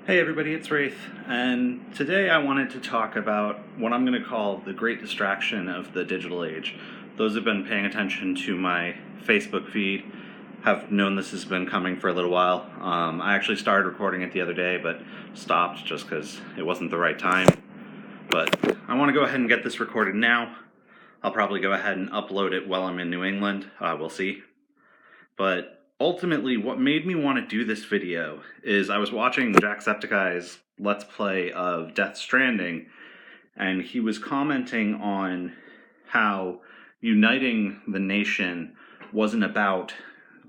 Hey everybody, it's Wraith, and today I wanted to talk about what I'm going to call the great distraction of the digital age. Those who've been paying attention to my Facebook feed have known this has been coming for a little while. I actually started recording it the other day, but stopped just because it wasn't the right time. But I want to go ahead and get this recorded now. I'll probably go ahead and upload it while I'm in New England. We'll see. But ultimately, what made me want to do this video is I was watching Jacksepticeye's Let's Play of Death Stranding, and he was commenting on how uniting the nation wasn't about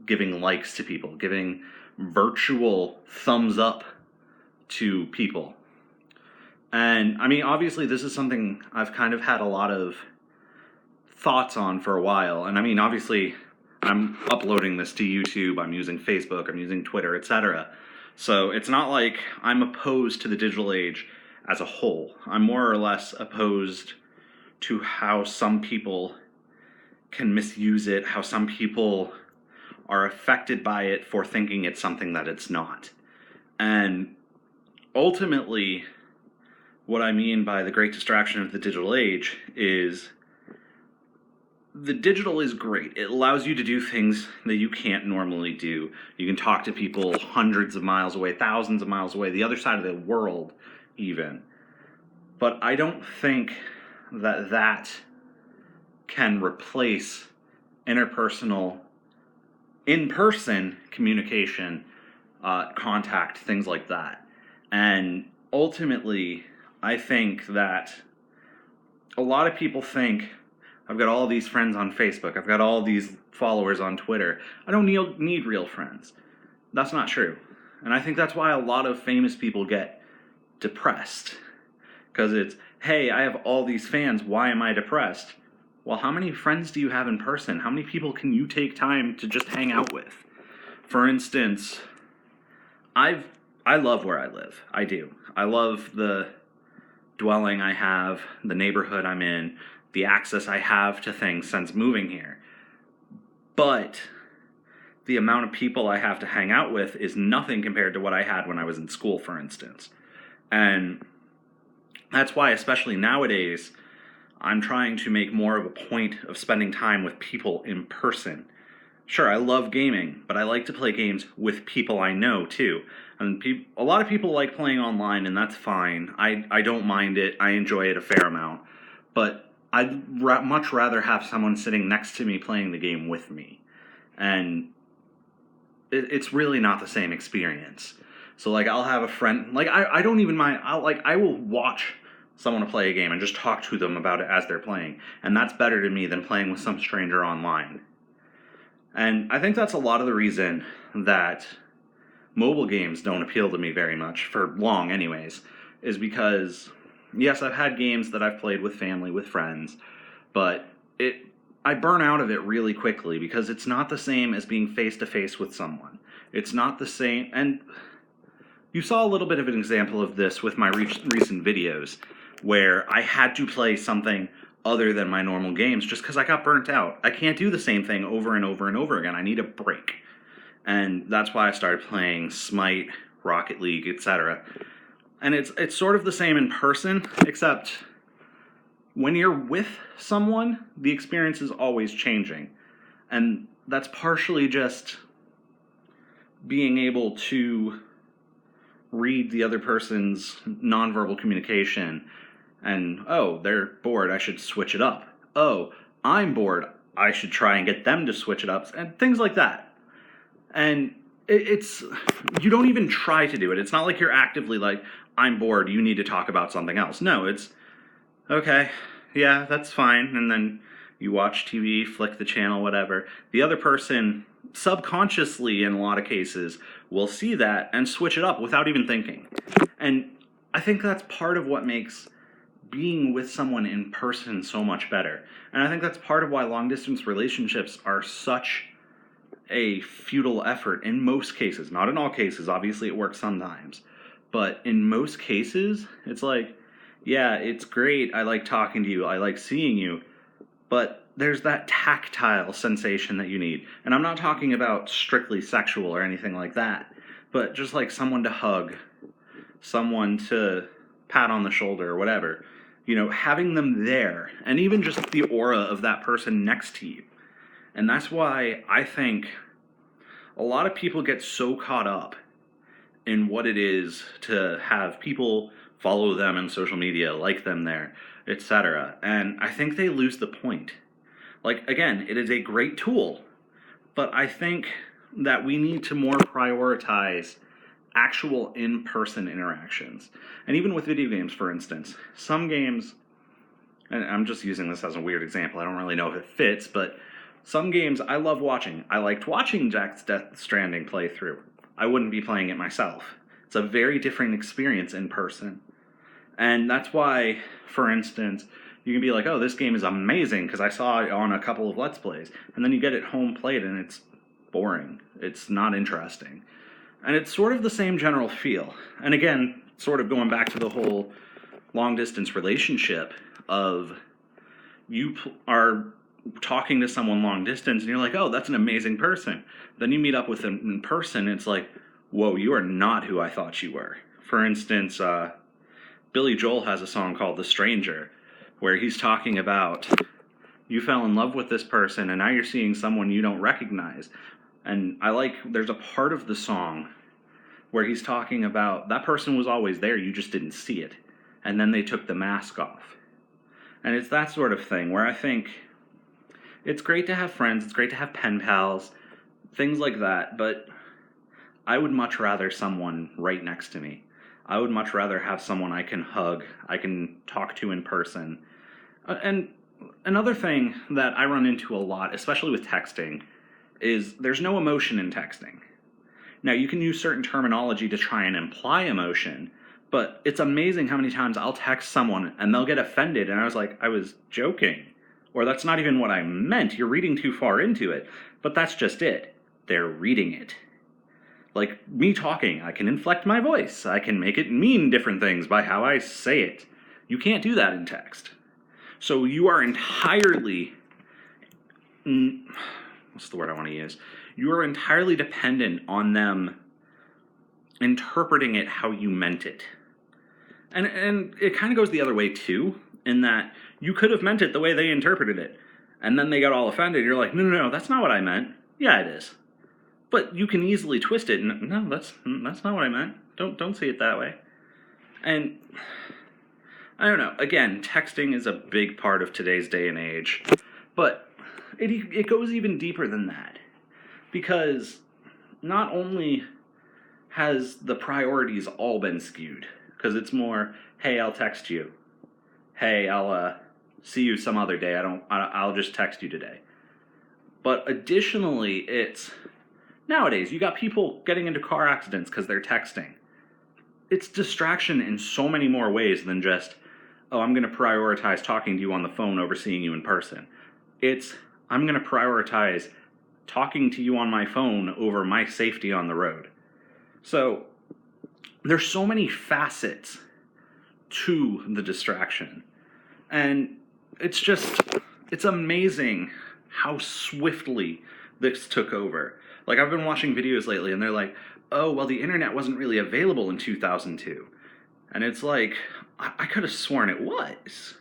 giving likes to people, giving virtual thumbs up to people. And I mean, obviously, this is something I've kind of had a lot of thoughts on for a while. And I mean, obviously, I'm uploading this to YouTube, I'm using Facebook, I'm using Twitter, etc. So it's not like I'm opposed to the digital age as a whole. I'm more or less opposed to how some people can misuse it, how some people are affected by it for thinking it's something that it's not. And ultimately, what I mean by the great distraction of the digital age is the digital is great. It allows you to do things that you can't normally do. You can talk to people hundreds of miles away, thousands of miles away, the other side of the world even. But I don't think that that can replace interpersonal, in-person communication, contact, things like that. And ultimately, I think that a lot of people think, I've got all these friends on Facebook, I've got all these followers on Twitter, I don't need real friends. That's not true. And I think that's why a lot of famous people get depressed. Because it's, hey, I have all these fans, why am I depressed? Well, how many friends do you have in person? How many people can you take time to just hang out with? For instance, I love where I live. I do. I love the dwelling I have, the neighborhood I'm in, the access I have to things since moving here. But the amount of people I have to hang out with is nothing compared to what I had when I was in school, for instance. And that's why, especially nowadays, I'm trying to make more of a point of spending time with people in person. Sure, I love gaming, but I like to play games with people I know, too. And a lot of people like playing online, and that's fine. I don't mind it. I enjoy it a fair amount. But I'd much rather have someone sitting next to me playing the game with me. And it's really not the same experience. So, like, I'll have a friend, like, I don't even mind, I will watch someone play a game and just talk to them about it as they're playing. And that's better to me than playing with some stranger online. And I think that's a lot of the reason that mobile games don't appeal to me very much, for long anyways, is because, yes, I've had games that I've played with family, with friends, but I burn out of it really quickly because it's not the same as being face-to-face with someone. It's not the same, and you saw a little bit of an example of this with my recent videos, where I had to play something other than my normal games just because I got burnt out. I can't do the same thing over and over and over again. I need a break. And that's why I started playing Smite, Rocket League, etc. And it's sort of the same in person, except when you're with someone, the experience is always changing. And that's partially just being able to read the other person's nonverbal communication and, oh, they're bored, I should switch it up. Oh, I'm bored, I should try and get them to switch it up, and things like that. And it's, you don't even try to do it. It's not like you're actively like, I'm bored, you need to talk about something else. No, it's, okay, yeah, that's fine. And then you watch TV, flick the channel, whatever. The other person, subconsciously in a lot of cases, will see that and switch it up without even thinking. And I think that's part of what makes being with someone in person so much better. And I think that's part of why long-distance relationships are such a futile effort in most cases. Not in all cases, obviously it works sometimes. But in most cases, it's like, yeah, it's great, I like talking to you, I like seeing you, but there's that tactile sensation that you need. And I'm not talking about strictly sexual or anything like that, but just like someone to hug, someone to pat on the shoulder or whatever, having them there, and even just the aura of that person next to you. And that's why I think a lot of people get so caught up in what it is to have people follow them on social media, like them there, etc. And I think they lose the point. Like, again, it is a great tool, but I think that we need to more prioritize actual in-person interactions. And even with video games, for instance, some games, and I'm just using this as a weird example, I don't really know if it fits, but some games I love watching. I liked watching Jack's Death Stranding playthrough. I wouldn't be playing it myself. It's a very different experience in person. And that's why, for instance, you can be like, oh, this game is amazing because I saw it on a couple of Let's Plays. And then you get it home played and it's boring. It's not interesting. And it's sort of the same general feel. And again, sort of going back to the whole long-distance relationship of you are talking to someone long distance and you're like, oh, that's an amazing person. Then you meet up with them in person, it's like, whoa, you are not who I thought you were. For instance, Billy Joel has a song called The Stranger, where he's talking about you fell in love with this person and now you're seeing someone you don't recognize. And there's a part of the song where he's talking about that person was always there, you just didn't see it. And then they took the mask off. And it's that sort of thing where I think it's great to have friends, it's great to have pen pals, things like that, but I would much rather someone right next to me. I would much rather have someone I can hug, I can talk to in person. And another thing that I run into a lot, especially with texting, is there's no emotion in texting. Now, you can use certain terminology to try and imply emotion, but it's amazing how many times I'll text someone and they'll get offended, and I was like, I was joking. Or that's not even what I meant, you're reading too far into it. But that's just it. They're reading it. Like me talking, I can inflect my voice. I can make it mean different things by how I say it. You can't do that in text. So you are entirely, what's the word I want to use? You are entirely dependent on them interpreting it how you meant it. And it kind of goes the other way too, in that you could have meant it the way they interpreted it. And then they got all offended. You're like, no, that's not what I meant. Yeah, it is. But you can easily twist it. No, that's not what I meant. Don't see it that way. And I don't know. Again, texting is a big part of today's day and age. But it goes even deeper than that. Because not only has the priorities all been skewed, because it's more, hey, I'll text you. Hey, I'll see you some other day. I'll just text you today. But additionally, it's nowadays you got people getting into car accidents because they're texting. It's distraction in so many more ways than just, oh, I'm going to prioritize talking to you on the phone over seeing you in person. It's, I'm going to prioritize talking to you on my phone over my safety on the road. So there's so many facets to the distraction. And it's amazing how swiftly this took over. Like, I've been watching videos lately and they're like, oh, well, the internet wasn't really available in 2002. And it's like, I could have sworn it was.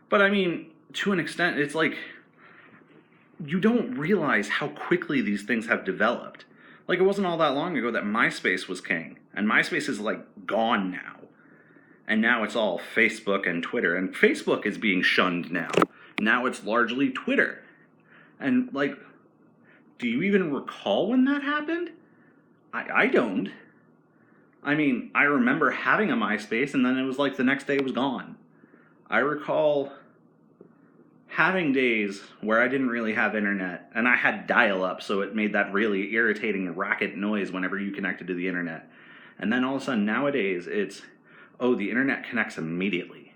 But I mean, to an extent, it's like, you don't realize how quickly these things have developed. Like, it wasn't all that long ago that MySpace was king. And MySpace is, like, gone now. And now it's all Facebook and Twitter. And Facebook is being shunned now. Now it's largely Twitter. And, like, do you even recall when that happened? I don't. I mean, I remember having a MySpace, and then it was like the next day it was gone. I recall having days where I didn't really have internet, and I had dial-up, so it made that really irritating racket noise whenever you connected to the internet. And then all of a sudden, nowadays, it's, oh, the internet connects immediately.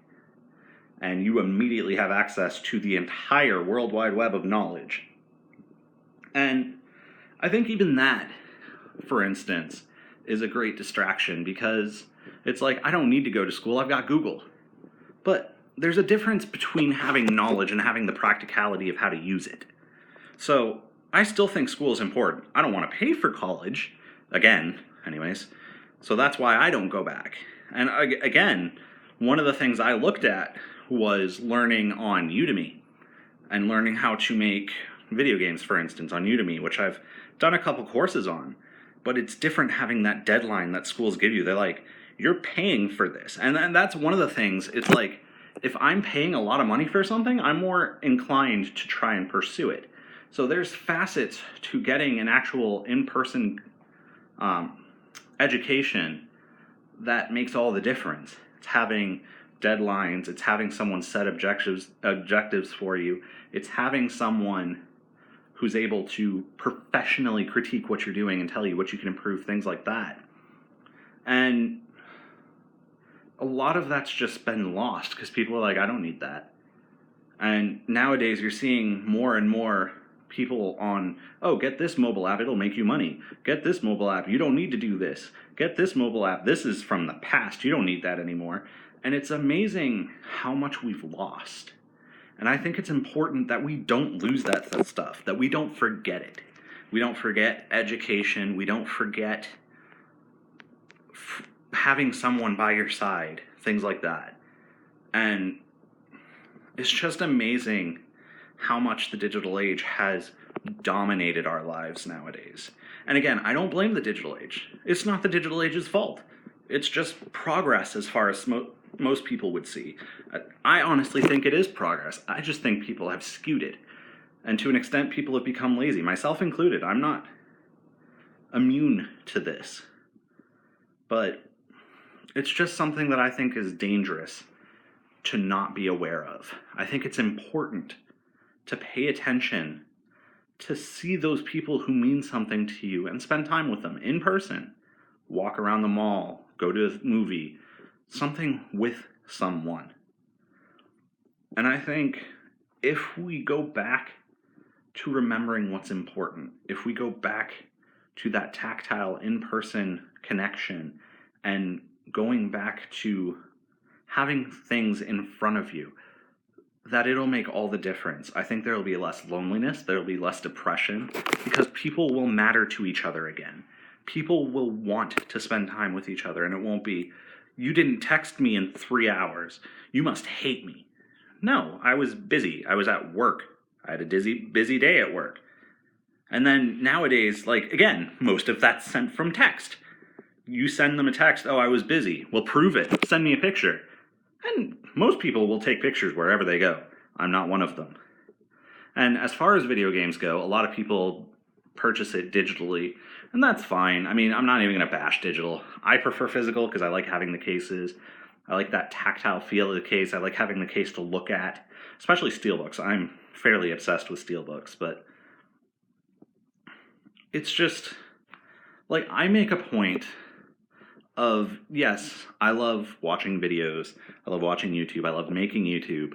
And you immediately have access to the entire World Wide Web of knowledge. And I think even that, for instance, is a great distraction, because it's like, I don't need to go to school, I've got Google. But there's a difference between having knowledge and having the practicality of how to use it. So I still think school is important. I don't want to pay for college, again, anyways, So that's why I don't go back. And again, one of the things I looked at was learning on Udemy and learning how to make video games, for instance, on Udemy, which I've done a couple courses on. But it's different having that deadline that schools give you. They're like, you're paying for this. And that's one of the things. It's like, if I'm paying a lot of money for something, I'm more inclined to try and pursue it. So there's facets to getting an actual in-person education that makes all the difference. It's having deadlines. It's having someone set objectives for you. It's having someone who's able to professionally critique what you're doing and tell you what you can improve, things like that. And a lot of that's just been lost because people are like, I don't need that. And nowadays you're seeing more and more people on, oh, get this mobile app, it'll make you money. Get this mobile app, you don't need to do this. Get this mobile app, this is from the past, you don't need that anymore. And it's amazing how much we've lost. And I think it's important that we don't lose that stuff, that we don't forget it. We don't forget education, we don't forget having someone by your side, things like that. And it's just amazing how much the digital age has dominated our lives nowadays. And again, I don't blame the digital age. It's not the digital age's fault. It's just progress as far as most people would see. I honestly think it is progress. I just think people have skewed it. And to an extent, people have become lazy, myself included. I'm not immune to this. But it's just something that I think is dangerous to not be aware of. I think it's important to pay attention, to see those people who mean something to you and spend time with them in person. Walk around the mall, go to a movie, something with someone. And I think if we go back to remembering what's important, if we go back to that tactile in-person connection and going back to having things in front of you, that it'll make all the difference. I think there will be less loneliness, there will be less depression, because people will matter to each other again. People will want to spend time with each other, and it won't be, you didn't text me in 3 hours, you must hate me. No, I was busy, I was at work, I had a busy day at work. And then nowadays, like, again, most of that's sent from text. You send them a text, oh, I was busy. Well, prove it. Send me a picture. And most people will take pictures wherever they go. I'm not one of them. And as far as video games go, a lot of people purchase it digitally, and that's fine. I mean, I'm not even going to bash digital. I prefer physical because I like having the cases. I like that tactile feel of the case. I like having the case to look at, especially steelbooks. I'm fairly obsessed with steelbooks, but it's just, like, I make a point of, yes, I love watching videos, I love watching YouTube, I love making YouTube,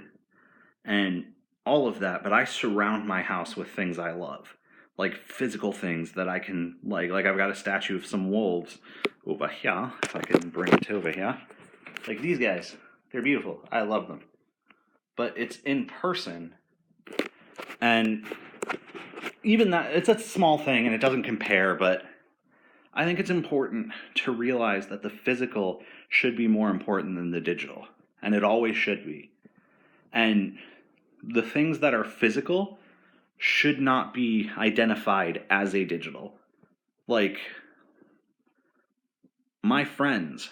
and all of that, but I surround my house with things I love, like physical things that I can, like I've got a statue of some wolves over here, if I can bring it over here, like these guys, they're beautiful, I love them, but it's in person, and even that, it's a small thing, and it doesn't compare, but I think it's important to realize that the physical should be more important than the digital, and it always should be. And the things that are physical should not be identified as a digital. Like, my friends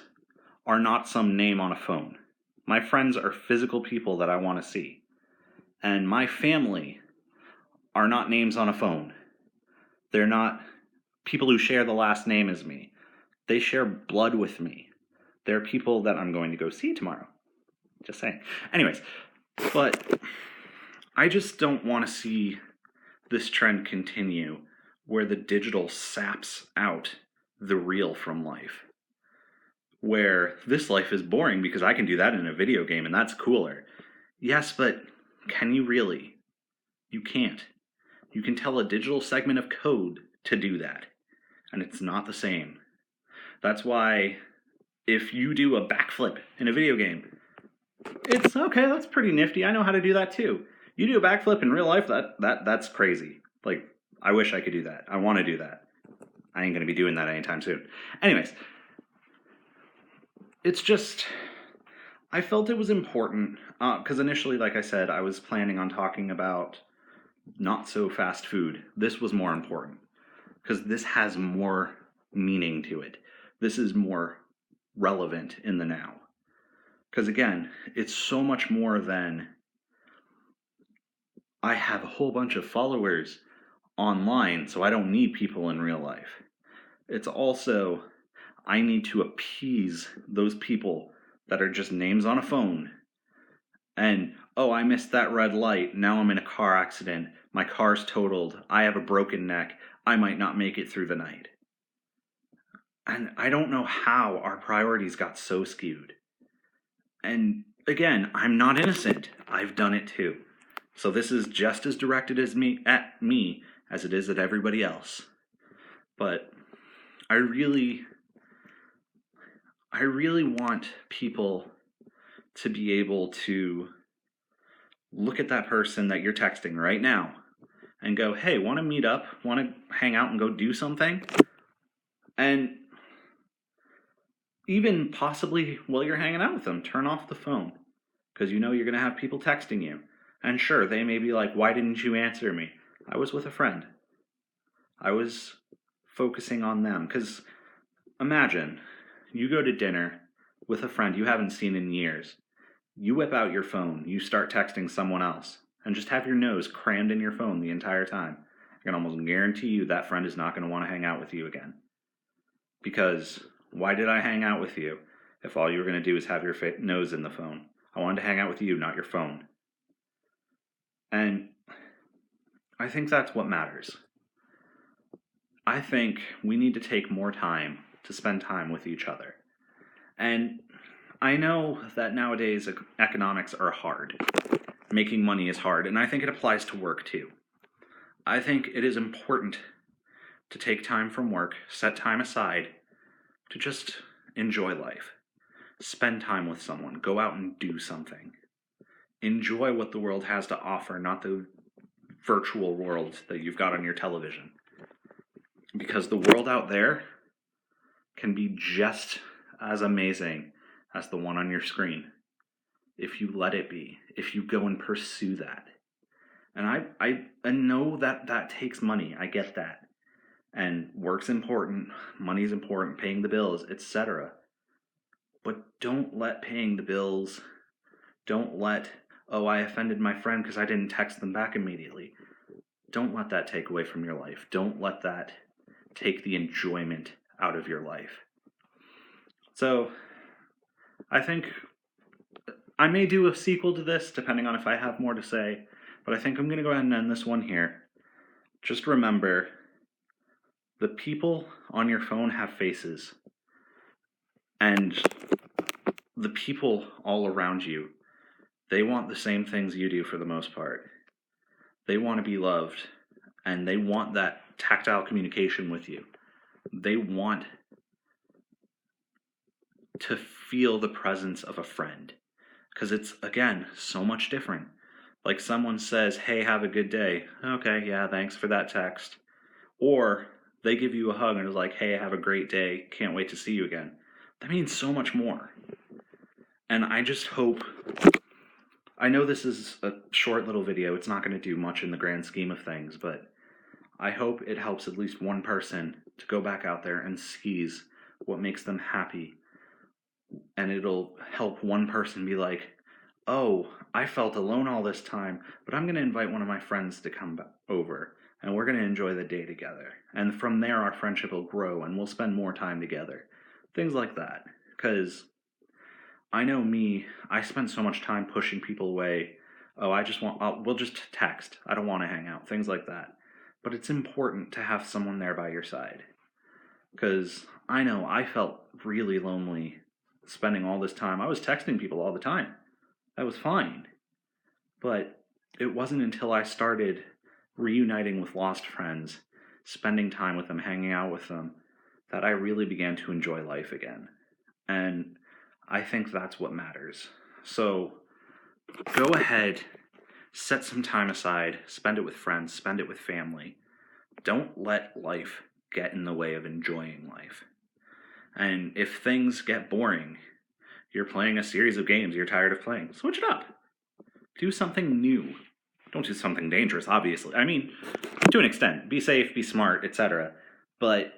are not some name on a phone. My friends are physical people that I want to see. And my family are not names on a phone. They're not people who share the last name as me. They share blood with me. They're people that I'm going to go see tomorrow. Just saying. Anyways, but I just don't want to see this trend continue where the digital saps out the real from life. Where this life is boring because I can do that in a video game and that's cooler. Yes, but can you really? You can't. You can tell a digital segment of code to do that. And it's not the same. That's why if you do a backflip in a video game, it's okay, that's pretty nifty. I know how to do that too. You do a backflip in real life, that's crazy. Like, I wish I could do that. I want to do that. I ain't going to be doing that anytime soon. Anyways, it's just, I felt it was important, because initially, like I said, I was planning on talking about not so fast food. This was more important because this has more meaning to it. This is more relevant in the now. Because again, it's so much more than I have a whole bunch of followers online, so I don't need people in real life. It's also, I need to appease those people that are just names on a phone. And, oh, I missed that red light. Now I'm in a car accident. My car's totaled. I have a broken neck. I might not make it through the night. And I don't know how our priorities got so skewed. And again, I'm not innocent. I've done it too. So this is just as directed at me as it is at everybody else. But I really want people to be able to look at that person that you're texting right now and go, hey, want to meet up? Want to hang out and go do something? And even possibly while you're hanging out with them, turn off the phone because you know you're going to have people texting you. And sure, they may be like, why didn't you answer me? I was with a friend. I was focusing on them. Because imagine you go to dinner with a friend you haven't seen in years. You whip out your phone, you start texting someone else, and just have your nose crammed in your phone the entire time. I can almost guarantee you that friend is not going to want to hang out with you again. Because why did I hang out with you if all you were going to do is have your nose in the phone? I wanted to hang out with you, not your phone. And I think that's what matters. I think we need to take more time to spend time with each other. And I know that nowadays economics are hard. Making money is hard, and I think it applies to work too. I think it is important to take time from work, set time aside to just enjoy life. Spend time with someone, go out and do something. Enjoy what the world has to offer, not the virtual world that you've got on your television. Because the world out there can be just as amazing as the one on your screen if you let it be, if you go and pursue that. And I know that takes money. I get that. And work's important, money's important, paying the bills, etc. But don't let paying the bills, don't let, oh, I offended my friend because I didn't text them back immediately. Don't let that take away from your life. Don't let that take the enjoyment out of your life. So, I think I may do a sequel to this, depending on if I have more to say, but I think I'm going to go ahead and end this one here. Just remember, the people on your phone have faces, and the people all around you, they want the same things you do for the most part. They want to be loved, and they want that tactile communication with you. They want to feel the presence of a friend, because it's, again, so much different. Like someone says, hey, have a good day. Okay, yeah, thanks for that text. Or they give you a hug and is like, hey, have a great day. Can't wait to see you again. That means so much more. And I just hope, I know this is a short little video. It's not going to do much in the grand scheme of things, but I hope it helps at least one person to go back out there and seize what makes them happy. And it'll help one person be like, oh, I felt alone all this time, but I'm going to invite one of my friends to come over, and we're going to enjoy the day together. And from there, our friendship will grow, and we'll spend more time together. Things like that. Because I know me, I spend so much time pushing people away. Oh, we'll just text. I don't want to hang out. Things like that. But it's important to have someone there by your side. Because I know I felt really lonely spending all this time. I was texting people all the time. That was fine. But it wasn't until I started reuniting with lost friends, spending time with them, hanging out with them, that I really began to enjoy life again. And I think that's what matters. So go ahead, set some time aside, spend it with friends, spend it with family. Don't let life get in the way of enjoying life. And if things get boring, You're playing a series of games you're tired of playing. Switch it up. Do something new. Don't do something dangerous, obviously. I mean, to an extent. Be safe, be smart, etc. But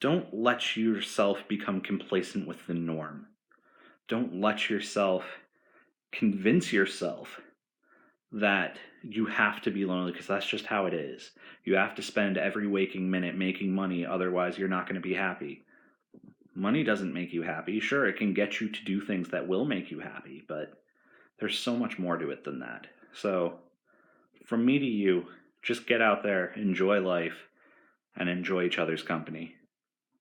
don't let yourself become complacent with the norm. Don't let yourself convince yourself that you have to be lonely, because that's just how it is. You have to spend every waking minute making money, otherwise you're not going to be happy. Money doesn't make you happy. Sure, it can get you to do things that will make you happy, but there's so much more to it than that. So, from me to you, just get out there, enjoy life, and enjoy each other's company.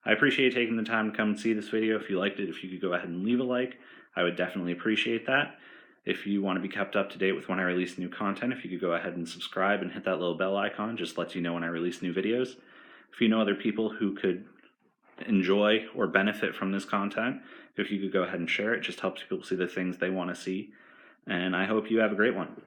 I appreciate taking the time to come and see this video. If you liked it, if you could go ahead and leave a like, I would definitely appreciate that. If you want to be kept up to date with when I release new content, if you could go ahead and subscribe and hit that little bell icon, just lets you know when I release new videos. If you know other people who could enjoy or benefit from this content, if you could go ahead and share it, just helps people see the things they want to see. And I hope you have a great one.